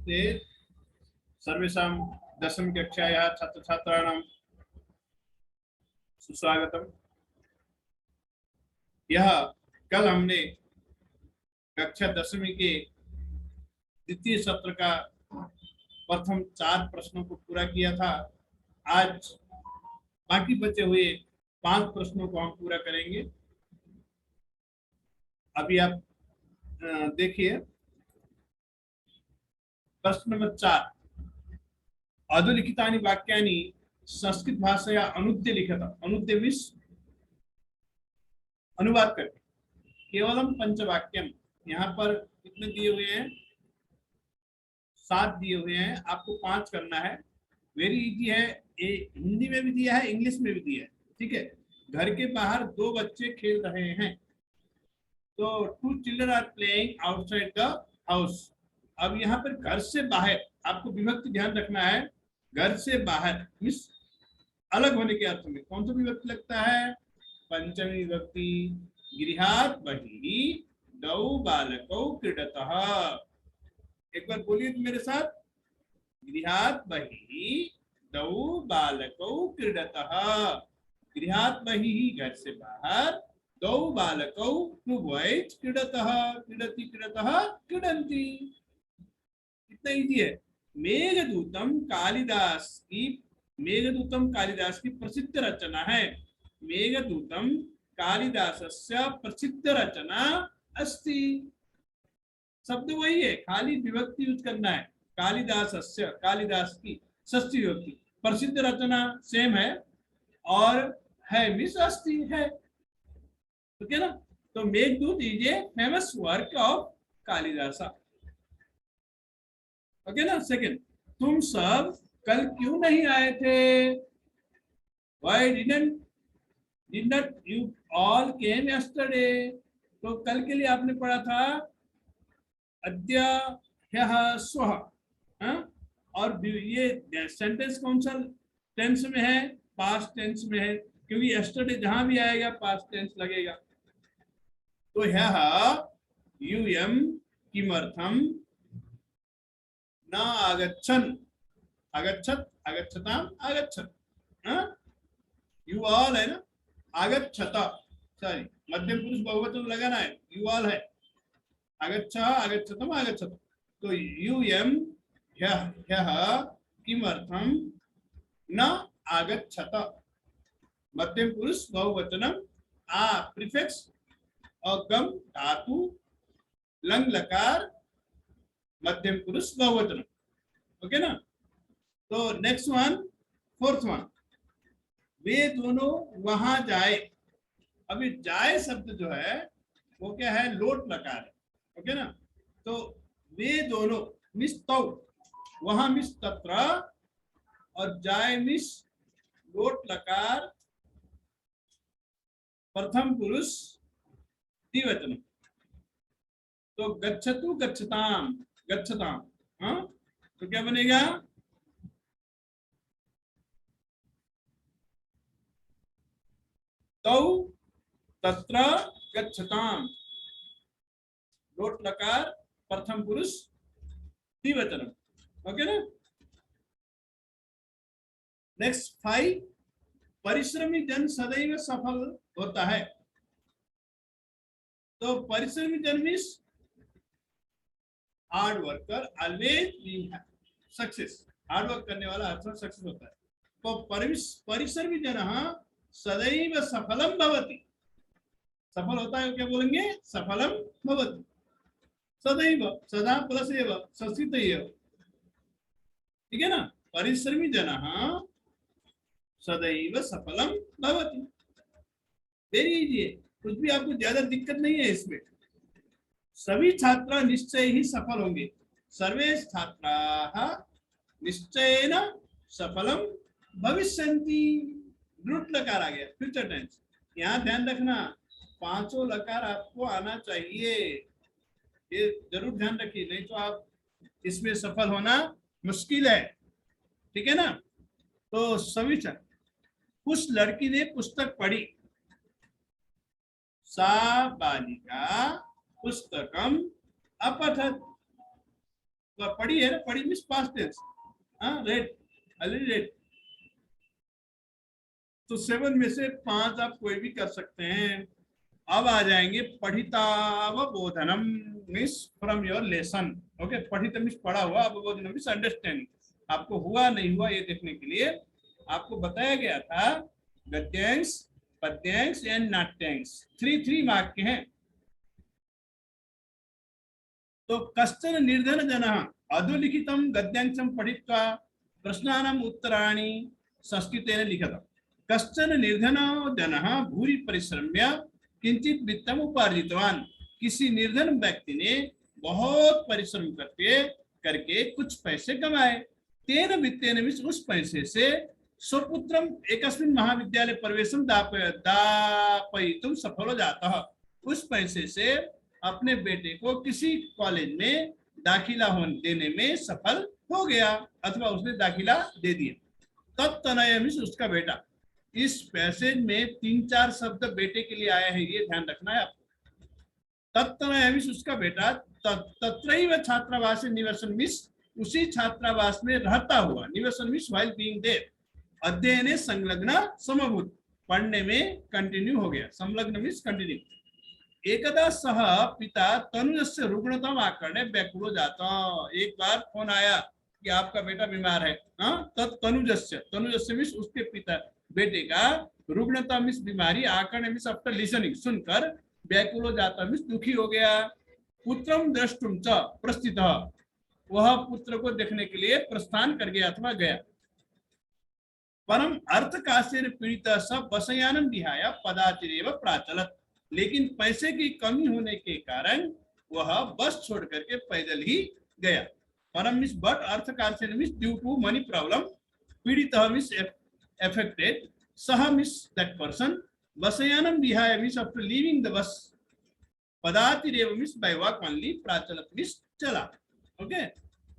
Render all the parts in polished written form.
नमस्ते सर्वेषां दशम कक्षायाः छात्र छात्राणां सुस्वागतम। यह कल हमने कक्षा 10वीं के द्वितीय सत्र का प्रथम 4 प्रश्नों को पूरा किया था। आज बाकी बचे हुए 5 प्रश्नों को हम पूरा करेंगे। अभी आप देखिए प्रश्न नंबर 4। अधोलिखितानि वाक्यानि संस्कृत भाषया अनुद्य लिखत। अनुद्य मीन्स अनुवाद करके। केवलम पंचवाक्यम। यहाँ पर कितने दिए हुए हैं? 7 दिए हुए हैं, आपको 5 करना है। वेरी इजी है। हिंदी में भी दिया है, इंग्लिश में भी दिया है। ठीक है। घर के बाहर 2 बच्चे खेल रहे हैं। तो 2 children are playing outside the house. अब यहाँ पर घर से बाहर आपको विभक्ति ध्यान रखना है। घर से बाहर मीन्स अलग होने के अर्थ में कौन सा विभक्ति लगता है? पंचमी विभक्ति। गृहात् बहिः द्वौ बालकौ क्रीडतः। एक बार बोलिए मेरे साथ। गृहात् बहिः द्वौ बालकौ क्रीडतः। गृहात् बहिः घर से बाहर, द्वौ बालकौ 2 बॉयज क्रीडतः क्रीडति क्रीडतः क्रीडन्ति। कितना इजी है। मेघदूतम कालिदास की प्रसिद्ध रचना है। मेघदूतम कालिदासस्य प्रसिद्ध रचना अस्ति। शब्द वही है, खाली विभक्ति यूज करना है। कालिदासस्य, कालिदास की षष्ठी विभक्ति। प्रसिद्ध रचना सेम है और है मिस अस्ति है। ओके ना। तो Meghdoot is a famous work of Kalidas. Okay ना। सेकंड, तुम सब कल क्यों नहीं आए थे? Why did not you all came yesterday? तो कल के लिए आपने पढ़ा था अद्य ह्यः स्वः। और ये सेंटेंस कौन सा टेंस में है? पास्ट टेंस में है, क्योंकि यस्टरडे जहां भी आएगा पास्ट टेंस लगेगा। तो ह्यः यूयं किमर्थम न आगच्छन्। आगच्छत्, आगच्छताम्, आगच्छत्। यू ऑल है ना। आगच्छत, सॉरी मध्यम पुरुष बहुवचन लगाना है। यू ऑल है। आगच्छ, आगच्छतम, आगच्छत। तो यूयं ह्यः किमर्थम न आगच्छत। मध्यम पुरुष बहुवचनम। आ प्रीफिक्स, अगम धातु, लंग लकार, मध्यम पुरुष बहुवचन। ओके ना। तो नेक्स्ट वन, 4th वन। वे दोनों वहां जाए। अभी जाए शब्द जो है वो क्या है? लोट लकार है। ओके ना। तो वे दोनों मिस तो, वहां मिस तत्र, और जाए मिस लोट लकार, प्रथम पुरुष द्विवचन। तो गच्छतु, गच्छताम, गच्छताम। हाँ, तो क्या बनेगा? तौ तत्र गच्छताम। लोट लकार, प्रथम पुरुष द्विवचन। ओके ना। नेक्स्ट 5, परिश्रमी जन सदैव सफल होता है। तो परिश्रमी जन means hard worker, always being success. Hard work करने वाला हर समय सक्सेस होता है। तो परिश्रमी जनः सदैव सफलम भवति। सफल होता है क्या बोलेंगे? सफलम भवति। सदैव, सदा प्लस एव, संस्कृत एव। ठीक है ना। परिश्रमी जनः सदैव सफलम भवति। वेरी इजी है, कुछ भी आपको ज्यादा दिक्कत नहीं है इसमें। सभी छात्र निश्चय ही सफल होंगे। सर्वे छात्राः निश्चयेन सफलम भविष्यन्ति। लुट लकार आ गया, फ्यूचर टेंस। यहाँ ध्यान रखना, 5 लकार आपको आना चाहिए। ये जरूर ध्यान रखिए, नहीं तो आप इसमें सफल होना मुश्किल है। ठीक है ना। तो सभी उस लड़की ने पुस्तक पढ़ी। सा बालिका पुस्तकम अपठत। तो पढ़ी है ना, पढ़ी मीन्स पास्ट टेंस, हाँ रेड, ऑलरेडी रेड। तो 7 में से 5 आप कोई भी कर सकते हैं। अब आ जाएंगे पठितावबोधनम means from your lesson. Okay, पठित मीन्स पढ़ा हुआ, अवबोधनम मीन्स अंडरस्टैंडिंग। आपको हुआ नहीं हुआ ये देखने के लिए आपको बताया गया था गद्यांश, पद्यांश एंड नाट्यांश 3 मार्क के हैं। तो कश्चन निर्धन जनः अधोलिखितं गद्यांशं पठित्वा प्रश्नानाम् उत्तराणि संस्कृतेन लिखितम्। कश्चन निर्धनो जनः भूरि परिश्रम्य किंचित वित्तम उपार्जितवान। किसी निर्धन व्यक्ति ने बहुत परिश्रम करके कुछ पैसे कमाए। तेन वित्तेन उस पैसे से स्वपुत्रम एकस्मिन् महाविद्यालय प्रवेशम दापयितुम सफलो जातः। उस पैसे से अपने बेटे को किसी कॉलेज में दाखिला देने में सफल हो गया अथवा उसने दाखिला दे दिया। तत्तनय मीन्स उसका बेटा। इस पैसेज में 3-4 शब्द बेटे के लिए आया है, ये ध्यान रखना है आपको। तत्तनय मीन्स उसका बेटा, तत्रैव छात्रावास निवसन मीन्स उसी छात्रावास में रहता हुआ, निवसन मीन्स व्हाइल बीइंग देयर, अध्ययने संलग्न समभूत, पढ़ने में कंटिन्यू हो गया, संलग्न मीन्स कंटिन्यू। एकदा सह पिता तनुजस्य रुग्णतम आकर्णे व्याकुलो जाता। एक बार फोन आया कि आपका बेटा बीमार है। तनुजस्य मीन्स उसके पिता बेटे का, रुग्णता मीन्स बीमारी, आकर्णे मीन्स आफ्टर लिसनिंग सुनकर, व्याकुलो जाता मीन्स दुखी हो गया। पुत्रम द्रष्टुम च प्रस्थितः, वह पुत्र को देखने के लिए प्रस्थान कर गया अथवा गया। परम अर्थ काश्येन पीड़ितः स बसयानम विहाय पदातिरेव प्राचलत्। लेकिन पैसे की कमी होने के कारण वह बस छोड़ करके पैदल ही गया। परम मीन्स बट, अर्थ काश्येन means due to money problem, पीड़ितः means affected, saha means that person, basayanam vihaya means after leaving the bus, padati reva means by walk only, prachalat means chala. Okay,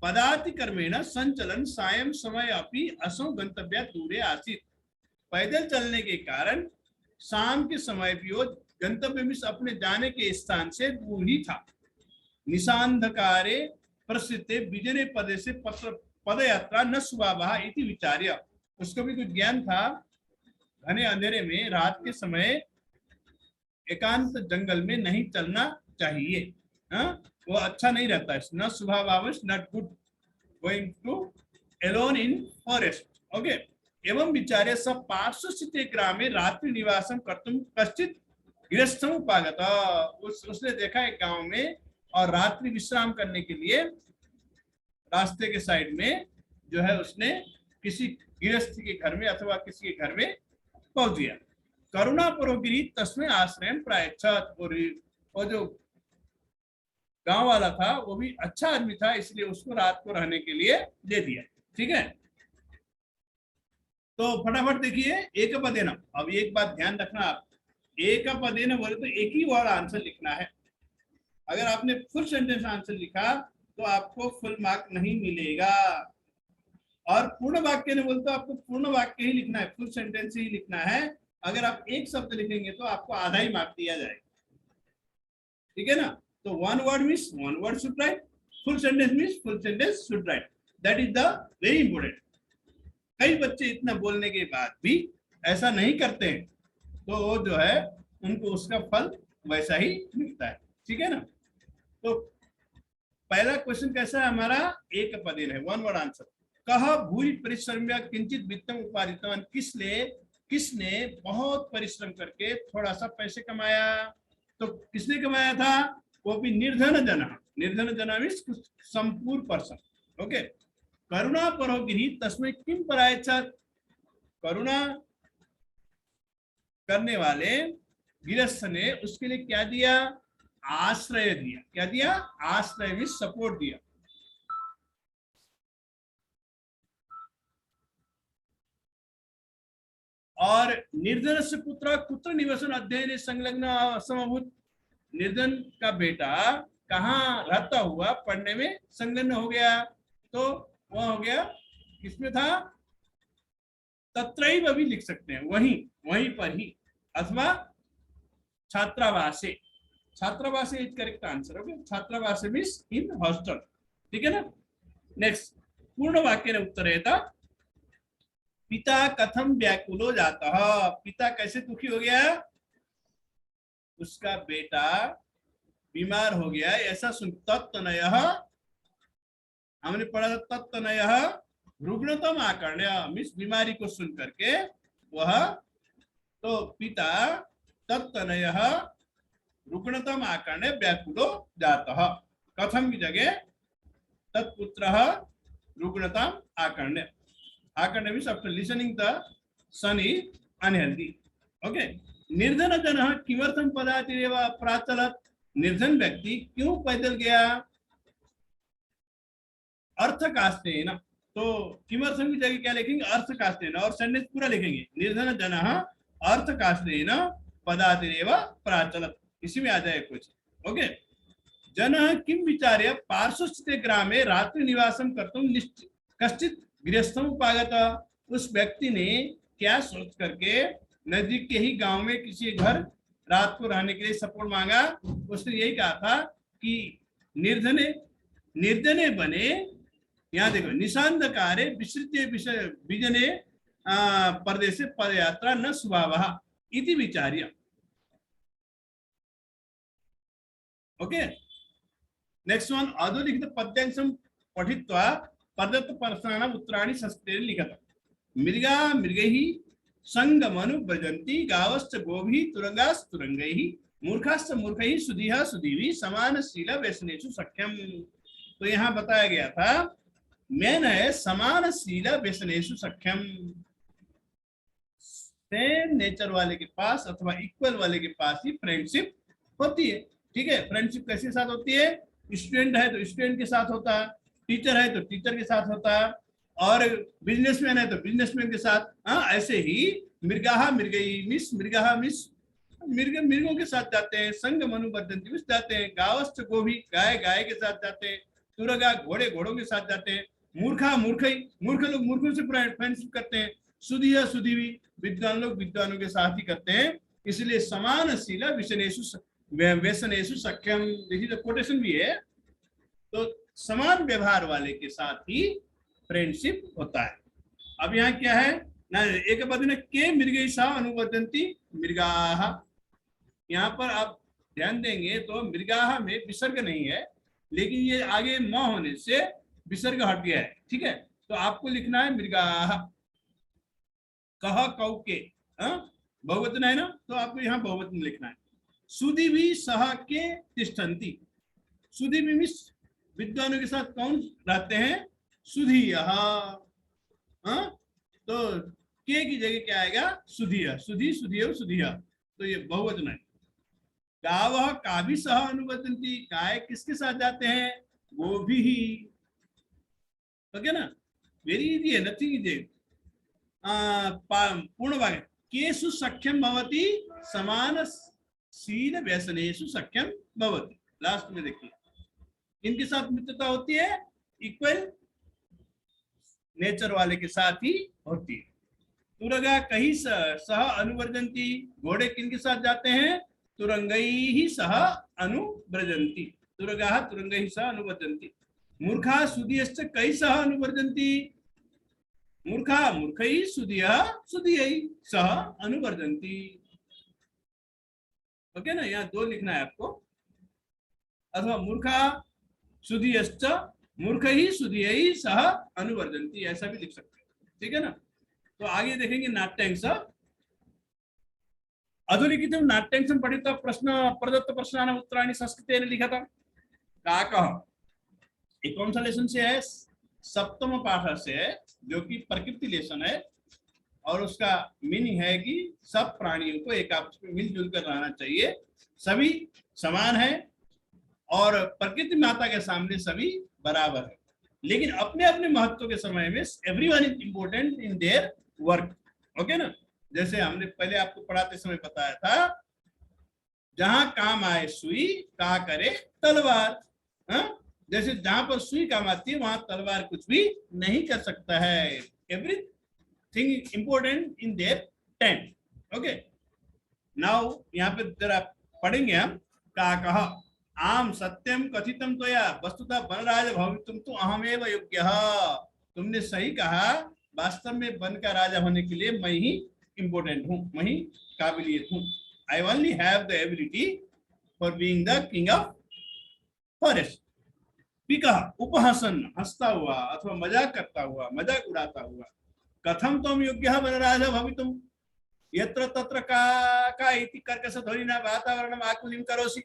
padati कर्मेण संचलन सायं समय अपि असो गंतव्य दूरे आसीत। पैदल चलने के कारण शाम के समय भी वो गंतव्य मीन्स अपने जाने के स्थान से दूर ही था। निशांधकारे प्रसिद्धे विजने पदे से पदयात्रा न सुभावः इति विचार्य। उसको भी कुछ ज्ञान था, घने अंधेरे में रात के समय एकांत जंगल में नहीं चलना चाहिए, वो अच्छा नहीं रहता है। न स्वभाव not good going to alone in forest. Okay, एवं विचार्य सब पार्श्वस्थिते ग्रामे रात्रि निवासम कर्तुम कश्चित गृहस्थम उपागत। उसने देखा एक गांव में और रात्रि विश्राम करने के लिए रास्ते के साइड में जो है उसने किसी गृहस्थ के घर में अथवा किसी के घर में पहुंच गया। करुणा परोगिरी तस्में आश्रय प्रायच्छत। और जो गांव वाला था वो भी अच्छा आदमी था, इसलिए उसको रात को रहने के लिए दे दिया। ठीक है, तो फटाफट देखिए एक पदेन। अब एक बात ध्यान रखना, आप एक पदेन बोले तो एक ही वर्ड आंसर लिखना है। अगर आपने फुल सेंटेंस आंसर लिखा तो आपको फुल मार्क नहीं मिलेगा। और पूर्ण वाक्य ने बोलते आपको पूर्ण वाक्य ही लिखना है, फुल सेंटेंस ही लिखना है। अगर आप एक शब्द लिखेंगे तो आपको आधा ही मार्क दिया जाएगा। ठीक है ना, तो one word means one word should write, full sentence means full sentence should write. That is the very important. कई बच्चे इतना बोलने के बाद भी ऐसा नहीं करते हैं, तो वो जो है उनको उसका फल वैसा ही मिलता है। ठीक है ना, तो पहला क्वेश्चन कैसा है हमारा, एक पदेन है, वन वर्ड आंसर। कहा भूरि परिश्रम्य किंचित वित्तम उपार्जितवान। किसने बहुत परिश्रम करके थोड़ा सा पैसे कमाया। तो किसने कमाया था, वो भी निर्धन जना। निर्धन जना मीन्स संपूर्ण पर्सन। ओके, करुणा परोगिरी तस्मै किम परायच्छत। करुणा करने वाले गृहस्थ ने उसके लिए क्या दिया, आश्रय दिया। क्या दिया, आश्रय मीन्स सपोर्ट दिया। और निर्धन से पुत्र कुत्र निवसन अध्ययन संलग्न समभूत। निर्धन का बेटा कहाँ रहता हुआ पढ़ने में संलग्न हो गया, तो वह हो गया किसमें था, तत्रैव भी लिख सकते हैं, वहीं पर ही, अथवा छात्रावासे। छात्रावासे इज करेक्ट आंसर। ओके, छात्रावासे मीन्स इन हॉस्टल। ठीक है ना, नेक्स्ट पूर्ण वाक्य ने उत्तरेत पिता कथम व्याकुलो जातः, पिता कैसे दुखी हो गया, उसका बेटा बीमार हो गया ऐसा सुन, तत्तनयः हमने पढ़ा था, तत्तनयः रुग्णतम आकर्ण्य, मिस बीमारी को सुन करके वह, तो पिता तत्तनयः रुग्णतम आकर्ण्य व्याकुलो जातः, कथम की जगह तत्पुत्रः रुग्णतम आकर्ण्य, आकर्ण्य means after listening the son is unhealthy. Okay, निर्धन जनः किमर्थम पदातिरेव प्राचलत्, निर्धन व्यक्ति क्यों पैदल गया, अर्थ कास्तेन, तो किमर्थम की जगह क्या लिखेंगे, अर्थ कास्तेन, और सेंटेंस पूरा लिखेंगे, निर्धन जनः अर्थ कास्तेन पदातिरेव प्राचलत्, इसी में आ जाए कुछ। ओके, जनः किम विचार्य पार्श्वस्थिते ग्रामे रात्रि निवासम कर्तुम कश्चित् गृहस्थम उपागत, उस व्यक्ति ने क्या सोच करके नजदीक के ही गांव में किसी घर रात को रहने के लिए सपोर्ट मांगा, उसने यही कहा था कि निर्धने निर्जने बने, यहाँ देखो, निशांधकारे विसृज्य विजने परदेशे पदयात्रा न स्वभावः इति विचार्य। ओके, नेक्स्ट वन, अधोलिखित पद्यांशं पठित्वा प्रदत्त प्रश्नानाम् उत्तराणि संस्कृतेन लिखत, मृगा मृगैः संगमनु व्रजन्ति, गावश्च गोभिः तुरंगास् तुरंगैः, मूर्खाश्च मूर्खैः सुधीः सुधीभिः, समानशील व्यसनेषु सख्यम। तो यहाँ बताया गया था मेन है समानशील व्यसनेषु सख्यम, सेम नेचर वाले के पास अथवा इक्वल वाले के पास ही फ्रेंडशिप होती है। ठीक है, फ्रेंडशिप किसके साथ होती है, स्टूडेंट है तो स्टूडेंट के साथ होता है, टीचर है तो टीचर के साथ होता है, और बिजनेसमैन है तो बिजनेसमैन के साथ। हाँ, ऐसे ही मृगाहा मृगई मिस, मृगाहा मिस मृगों के साथ जाते हैं, संग मनुवर्धन्ति मिस जाते हैं, गावश्च गोभी गाय गाय के साथ जाते हैं, तुरगा घोड़े घोड़ों के साथ जाते हैं, मूर्खा मूर्खई मूर्ख लोग मूर्खों से फ्रेंडशिप करते हैं, सुधीया सुधीवी विद्वान लोग विद्वानों के साथ ही करते हैं। इसलिए समानशील व्यसनेषु सख्यम, देखिए तो कोटेशन भी है, तो समान व्यवहार वाले के साथ ही फ्रेंडशिप होता है। अब यहाँ क्या है ना, एक पद ने के मृगै सा अनुवर्तन्ति मृगाः, यहाँ पर आप ध्यान देंगे तो मृगाः में विसर्ग नहीं है, लेकिन ये आगे म होने से विसर्ग हट गया है। ठीक है, तो आपको लिखना है मृगाः, कह कौ के, बहुवचन है ना, तो आपको यहाँ बहुवचन लिखना है। सुधीभिः सह के तिष्ठन्ति, सुधीभिः मिस विद्वानों के साथ कौन रहते हैं, सुधीयः, तो के की जगह क्या आएगा, सुधीय, सुधी सुधीय सुधीय, तो ये बहुवचन है। गावः काभिः सह अनुवर्तन्ति, गाय किसके साथ जाते हैं, गोभिः। ओके ना, वेरी इजी है, नथिंग इजी। पूर्ण वाक्य, केषु सख्यम भवति, समानशील व्यसनेषु सख्यम भवति। लास्ट में देखिए, इनके साथ मित्रता होती है, इक्वल नेचर वाले के साथ ही होती है। तुरगा कहीं सह अनुवर्जन्ति, घोड़े किनके साथ जाते हैं, तुरंगैः सह अनुव्रजन्ति, तुरगाः तुरंगैः सह अनुवर्जन्ति। मूर्खा सुधीयश्च कैः सह अनुवर्जन्ति, मूर्खा मूर्खैः सुधीयः सुधीयैः सह अनुवर्जन्ति। ओके ना, यहाँ दो लिखना है आपको, अथवा मूर्खा सुधीयश्च मूर्खैः सुधीयैः सह अनुवर्जन्ति, ऐसा भी लिख सकते हैं। ठीक है ना, तो आगे देखेंगे नाट्यांश। अधोलिखितं नाट्यांशं पठित्वा प्रश्न प्रदत्त प्रश्नानाम् उत्तराणि संस्कृतेन लिखत। काकः, ये कौन सा लेसन से है, सप्तम पाठ से है, जो कि प्रकृति लेसन है, और उसका मीनिंग है कि सब प्राणियों को एक आपस में मिलजुल कर रहना चाहिए, सभी समान है और प्रकृति माता के सामने सभी बराबर है, लेकिन अपने अपने महत्व के समय में everyone is important in their work. Okay ना, जैसे हमने पहले आपको पढ़ाते समय बताया था, जहां काम आए सुई, का करे तलवार। जैसे जहां पर सुई काम आती है वहां तलवार कुछ भी नहीं कर सकता है। Everything important in their time. Okay, now यहाँ पे जरा पढ़ेंगे हम, का कहा आम सत्यम कथितम त्वया वस्तुतः वनराज भवितुम तो अहमेव योग्यः। तुमने सही कहा, वास्तव में वन का राजा होने के लिए मैं ही इम्पोर्टेंट हूँ, मैं ही काबिलियत हूँ। I only have the ability for being the king of forest. पिका उपहासन, हंसता हुआ अथवा मजाक करता हुआ, मजाक उड़ाता हुआ। कथम तुम योग्य वनराज भवितुम यत्र तत्र का इति कर्कशध्वनिना वातावरणम आकुलिं करोसि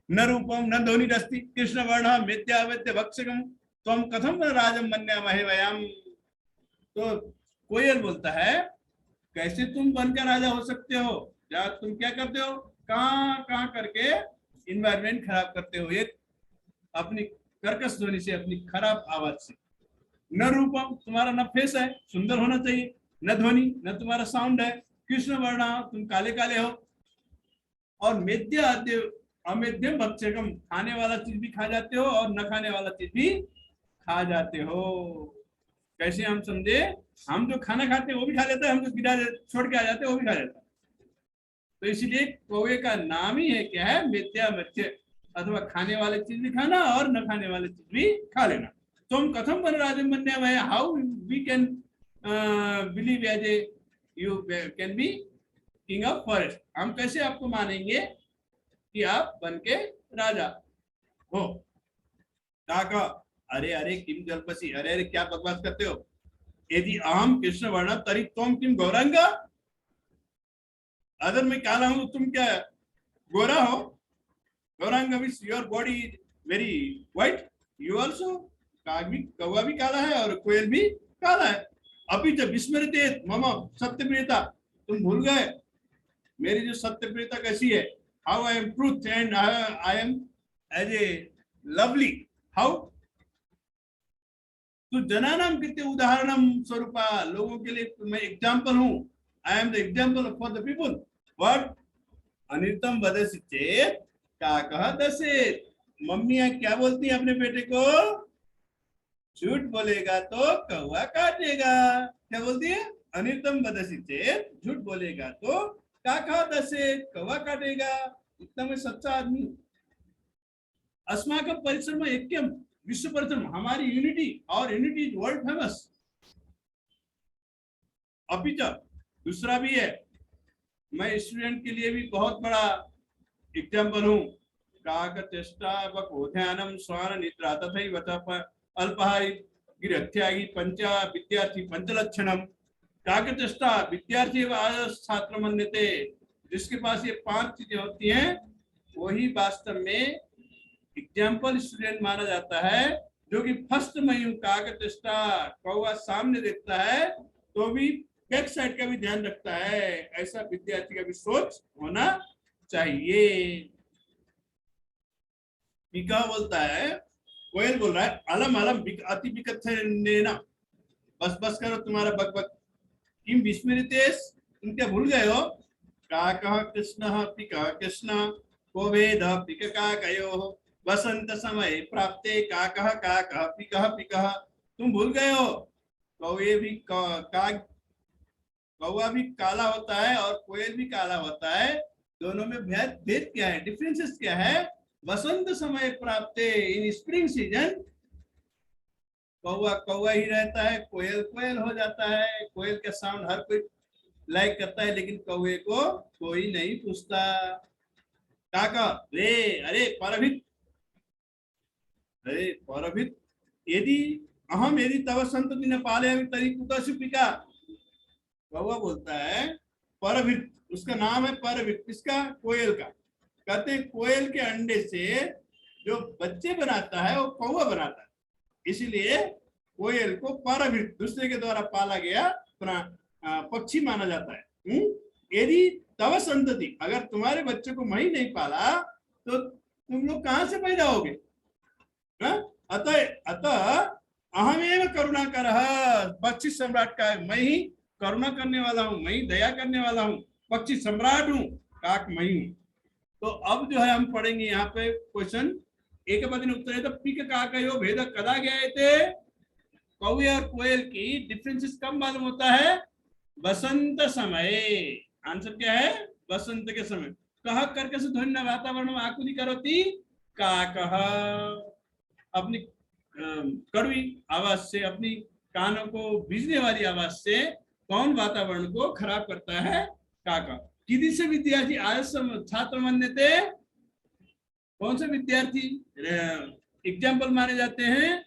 न रूपम न ध्वनिरस्ति कृष्ण वर्ण मेद्यावेद्य भक्षकम त्वं कथम वनराजं मन्यामहे वयम्। तो कोयल बोलता है, कैसे तुम वन का राजा हो सकते हो? या तुम क्या करते हो? कहाँ कहाँ करके इन्वायरमेंट खराब करते हो, एक अपनी कर्कश ध्वनि से, अपनी खराब आवाज से। न रूपम, तुम्हारा न फेस है, सुंदर होना चाहिए, न ध्वनि, न तुम्हारा साउंड है, कृष्ण वर्ण, तुम काले काले हो, और मेद्य अमेध्यम भक्षकम, खाने वाला चीज भी खा जाते हो और न खाने वाला चीज भी खा जाते हो। कैसे हम समझे? हम जो खाना खाते हैं वो भी खा लेते हैं, हम जो गिरा छोड़ के आ जाते हैं वो भी खा लेते हैं। तो इसलिए कौवे का नाम ही है क्या है? मेद्या मत्स्य, अथवा खाने वाले चीज भी खाना और न खाने वाले चीज भी खा लेना। तुम कथम वनराजं मन्यामहे, how we can believe as a you can be king of forest, हम कैसे आपको मानेंगे कि आप वन के राजा हो। काका, अरे अरे किम जल्पसी, अरे अरे क्या बकवास करते हो? यदि अहम कृष्ण वर्ण तरी तुम किम गौरांग, अगर मैं काला हूं तो तुम क्या गोरा हो? Gaurang means your body is very white, you also. कौवा भी काला है और कोयल भी काला है। अभी जब विस्मृते मम सत्यप्रियता, तुम भूल गए मेरी जो सत्यप्रियता कैसी है। How I am truth and I am as a lovely, how. तो जनानाम कृते उदाहरणम स्वरूपा, लोगों के लिए मैं एग्जाम्पल हूँ। I am the example for the people. But अनितम वदसि चेत काकः दसेत, मम्मियां क्या बोलती हैं अपने बेटे को? झूठ बोलेगा तो कौवा काटेगा। क्या बोलती है? अनितम वदसि चेत, झूठ बोलेगा तो काकः दसेत, कौवा काटेगा। इतना मैं सच्चा आदमी हूँ। अस्माकं परिश्रम ऐक्यम, विश्व परिश्रम, हमारी यूनिटी, और यूनिटी इज वर्ल्ड फेमस। अभी तक दूसरा भी है, मैं स्टूडेंट के लिए भी बहुत बड़ा एग्जाम्पल हूँ। काक चेष्टा वकोध्यानम स्वान निद्रा तथैव तप अल्पाहारी गिरहत्यागी पंचा विद्यार्थी पंचलक्षणम। काक चेष्टा, विद्यार्थी छात्र मन्यते, जिसके पास ये 5 चीजें होती हैं वही वास्तव में एग्जाम्पल स्टूडेंट माना जाता है। जो कि फर्स्ट में यूं काकचेष्टा, कौवा सामने देखता है तो भी बैक साइड का भी ध्यान रखता है, ऐसा विद्यार्थी का भी सोच होना चाहिए। पिका बोलता है, कोयल बोल रहा है, अलम अलम अति विकथनेन, बस बस करो तुम्हारा बक बक। किम विस्मृतेस, तुम क्या भूल गए हो? काकः कृष्णः पिका कृष्ण को वेद पिककाकयोः वसंत समय प्राप्ते काकः काकः पिकः पिकः। तुम भूल गए हो कौवे भी कौवा भी काला होता है और कोयल भी काला होता है। दोनों में भेद क्या है, डिफरेंसेस क्या है? वसंत समय प्राप्ते, इन स्प्रिंग सीजन कौवा कौवा ही रहता है, कोयल कोयल हो जाता है। कोयल का साउंड हर कोई लाइक करता है, लेकिन कौवे को कोई नहीं पूछता। काका रे, अरे परभित, अरे परभित, यदि अहम यदि तव संतति न पाले तरी कुतः पिका। कौवा बोलता है परभित, उसका नाम है परभित, किसका? कोयल का। कहते हैं कोयल के अंडे से जो बच्चे बनाता है वो कौवा बनाता है, इसीलिए कोयल को परभित, दूसरे के द्वारा पाला गया पक्षी माना जाता है। यदि तव संतति, अगर तुम्हारे बच्चे को मैं ही नहीं पाला तो तुम लोग कहां से पैदा होगे? अतः अहमेव करुणा कर, पक्षी सम्राट का है, मैं ही करुणा करने वाला हूँ, मैं ही दया करने वाला हूँ, पक्षी सम्राट हूँ, काक मैं हूँ। तो अब जो है हम पढ़ेंगे यहाँ पे क्वेश्चन एक पद उत्तर है। तो पिक काकयो भेद कदा गए थे? कौवे और कोयल की डिफरेंसेस कब मालूम होता है? बसंत समय। आंसर क्या है? बसंत के समय। कह करके से ध्वनि वातावरण में आकुति करोती काकः, अपनी कड़वी आवाज से, अपनी कानों को बीजने वाली आवाज से कौन वातावरण को खराब करता है? काका। किसी से विद्यार्थी आलस्यम छात्र मान्यते, कौन से विद्यार्थी एग्जाम्पल माने जाते हैं?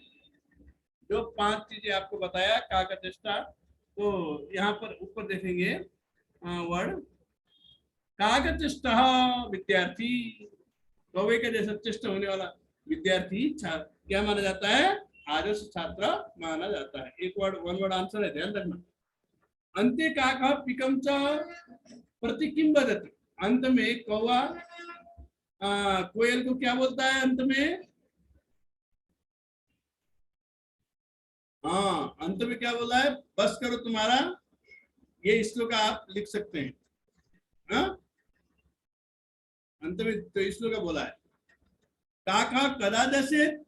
जो 5 चीजें आपको बताया काका चेष्टा। तो यहाँ पर ऊपर देखेंगे वर्ड कागचेष्टा, विद्यार्थी, कौवे के जैसा चेष्ट होने वाला विद्यार्थी क्या माना जाता है? आदर्श छात्र माना जाता है। एक वर्ड, वन वर्ड आंसर है, ध्यान रखना। अंत्य काकः पिकं च प्रति किं वदति, अंत में कौवा कोयल को क्या बोलता है अंत में? हाँ, अंत में क्या बोला है? बस करो तुम्हारा, ये श्लोक आप लिख सकते हैं। हाँ? अंत में तो श्लोक बोला है काका कदा दशेत,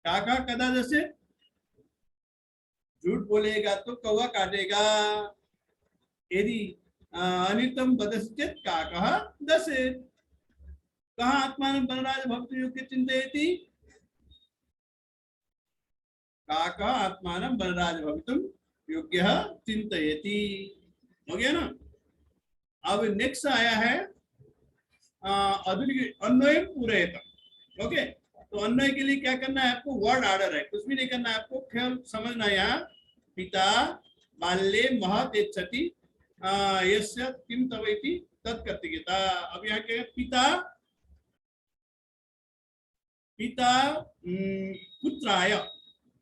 काका कदा दशेत, झूठ बोलेगा तो कौवा काटेगा। यदि अनितम वदश्चेत काकः दशेत। कहाँ आत्मानं वनराज भवितुं योग्य चिन्तयति, काकः आत्मानं वनराज भवितुं योग्यः चिन्तयति। हो गया ना? अब नेक्स्ट आया है अन्वय पूरयत। ओके, तो अन्वय के लिए क्या करना है आपको? वर्ड ऑर्डर है, कुछ भी नहीं करना है आपको, केवल समझना है। यहाँ पिता बाल्ये महत् इच्छति यस्य किं तवेति तत्कर्तव्यता। अब यहाँ क्या है? पिता, पिता पुत्राय,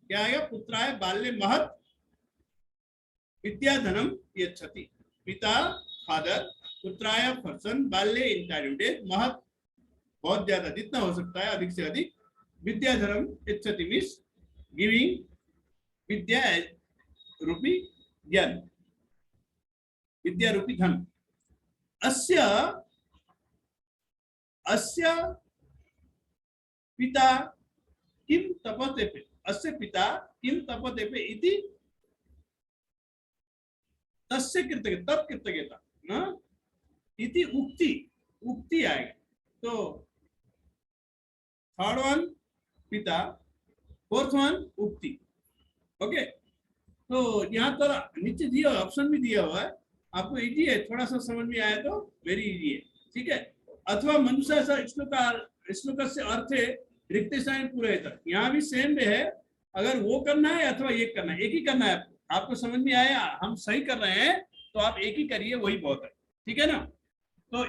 क्या आया? पुत्राय बाल्ये महत् विद्याधनम यच्छति। पिता फादर, पुत्राय पर्सन, बाल्ये इंटरमीडिएट, महत् बहुत ज्यादा, जितना हो सकता है अधिक से अधिक, विद्याधनम यच्छति मीन्स गिविंग विद्या रूपी ज्ञान, विद्या रूपी धन। अस्य अस्य पिता किं तपतेपे, अस्य पिता किं तपतेपे इति तस्य कृतज्ञता, तत् कृतज्ञता ना इति उक्ति, उक्ति आएगा। तो थर्ड वन पिता, फोर्थ वन उक्ति। ओके, तो यहाँ तो नीचे दिया ऑप्शन भी दिया हुआ है, आपको इजी है, थोड़ा सा समझ में आया तो वेरी इजी है, ठीक है। अथवा मनुष्य श्लोक से अर्थ है रिक्त स्थान पूरे तक, यहाँ भी सेम है, अगर वो करना है अथवा ये करना है, एक ही करना है आपको। आपको समझ में आया, हम सही कर रहे हैं तो आप एक ही करिए, वही बहुत है, ठीक है ना। तो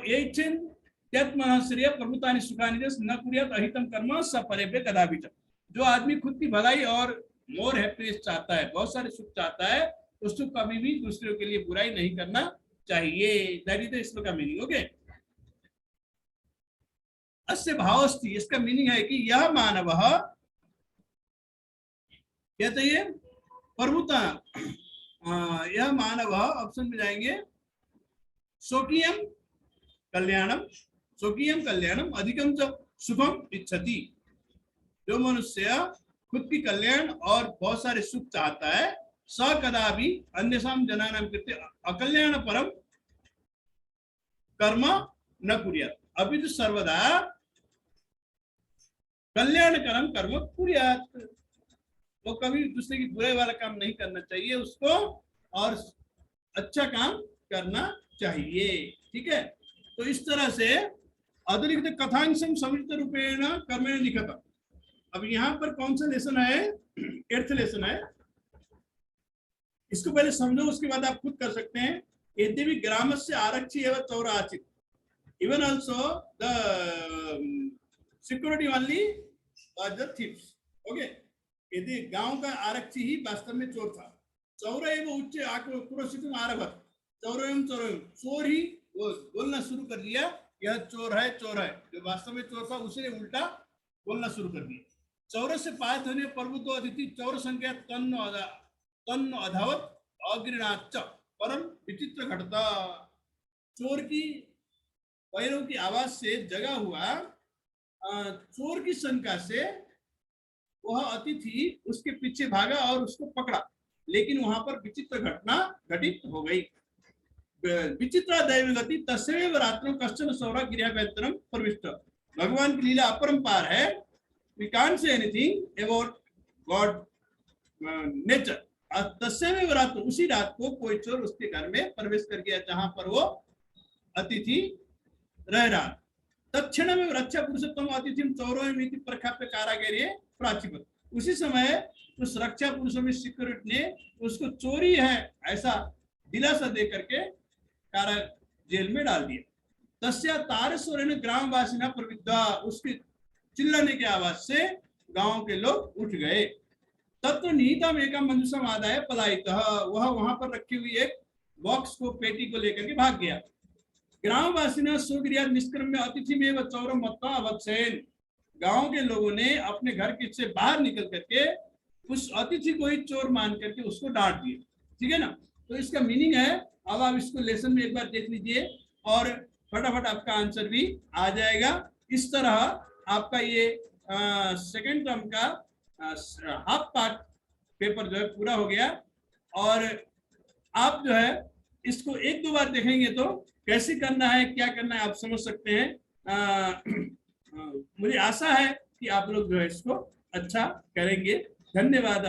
श्रेय प्रभुतानि सुखानि न कुर्यात् अहितम कर्म स परेभ्य कदापि। जो आदमी खुद की भलाई और मोर हैप्पीनेस चाहता है, बहुत सारे सुख चाहता है, तो सुख कभी भी दूसरों के लिए बुराई नहीं करना चाहिए। दैट इज द श्लोक का मीनिंग। ओके, अस्य भावस्थि, इसका मीनिंग है कि यह मानव, क्या चाहिए? प्रभुता, यह मानव, ऑप्शन में जाएंगे, स्वकीयम कल्याणम, स्वकीयम कल्याणम अधिकम च सुखम इच्छति। जो मनुष्य खुद की कल्याण और बहुत सारे सुख चाहता है, स कदापि अन्यसाम जनानां कृते अकल्याण परम कर्म न कुर्यात्, अभी तो सर्वदा कल्याणकरम कर्म कुर्यात्। तो कभी दूसरे की बुराई वाला काम नहीं करना चाहिए उसको, और अच्छा काम करना चाहिए, ठीक है। तो इस तरह से अतिरिक्त कथांशम समुचित रूपेण कर्मेण लिखत। अब यहाँ पर कौन सा लेसन है? 8th लेसन है। इसको पहले समझो, उसके बाद आप खुद कर सकते हैं। यद्यपि ग्रामस्य आरक्षी एवं चौर आचित, even also the security only was the thieves. Okay, यदि गांव का आरक्षी ही वास्तव में चोर था, चौर एवं उच्च आक्रोशितुम आरभत, चौर एवं चोर ही वो बोलना शुरू कर दिया, यह चोर है, चोर है। जो वास्तव में चोर था उसने उल्टा बोलना शुरू कर दिया। चौर से पात होने प्रभुत्व अतिथि चौर संख्या तन्न अधावत अग्रणाच परम विचित्र घटता। चोर की पैरों की आवाज से जगा हुआ चोर की शंका से वह अतिथि उसके पीछे भागा और उसको पकड़ा, लेकिन वहां पर विचित्र घटना घटित हो गई। विचित्र दैवगति तस्यैव रात्रौ कश्चन सौरः गृहाभ्यन्तरं प्रविष्ट। भगवान की लीला अपरंपार है। We can't say anything about God nature. तस्यमेव रात, उसी रात को कोई चोर उसके घर में प्रवेश कर गया जहां पर वो अतिथि रह रहा। तत्क्षण में रक्षा पुरुषोत्तम अतिथि चौरोमिति प्रख्याप्य कारागार प्राचीपत। उसी समय उस रक्षा पुरुषों में सिक्योरिटी ने उसको चोरी है ऐसा दिलासा दे करके कारा जेल में डाल दिया। तस्या तारस्वर ने ग्रामवासी न प्रविद्धा, उसके चिल्लाने की आवाज से गांव के लोग उठ गए। तत्व निहितम एकम मंजुषम आदाय पलायितः, वह वहां पर रखी हुई एक बॉक्स को, पेटी को लेकर के भाग गया। ग्रामवासी ने सुग्रिया निष्क्रम्य अतिथि में व चौरम मत्ता अवत्सेन, गांव के लोगों ने अपने घर के से बाहर निकल करके उस अतिथि को ही चोर मान करके उसको डांट दिया। ठीक है ना। तो इसका मीनिंग है, अब आप इसको लेसन में एक बार देख लीजिए और फटाफट आपका आंसर भी आ जाएगा। इस तरह आपका ये सेकेंड टर्म का हाफ पार्ट पेपर जो है पूरा हो गया। और आप जो है इसको एक दो बार देखेंगे तो कैसे करना है, क्या करना है, आप समझ सकते हैं। मुझे आशा है कि आप लोग जो है इसको अच्छा करेंगे। धन्यवाद।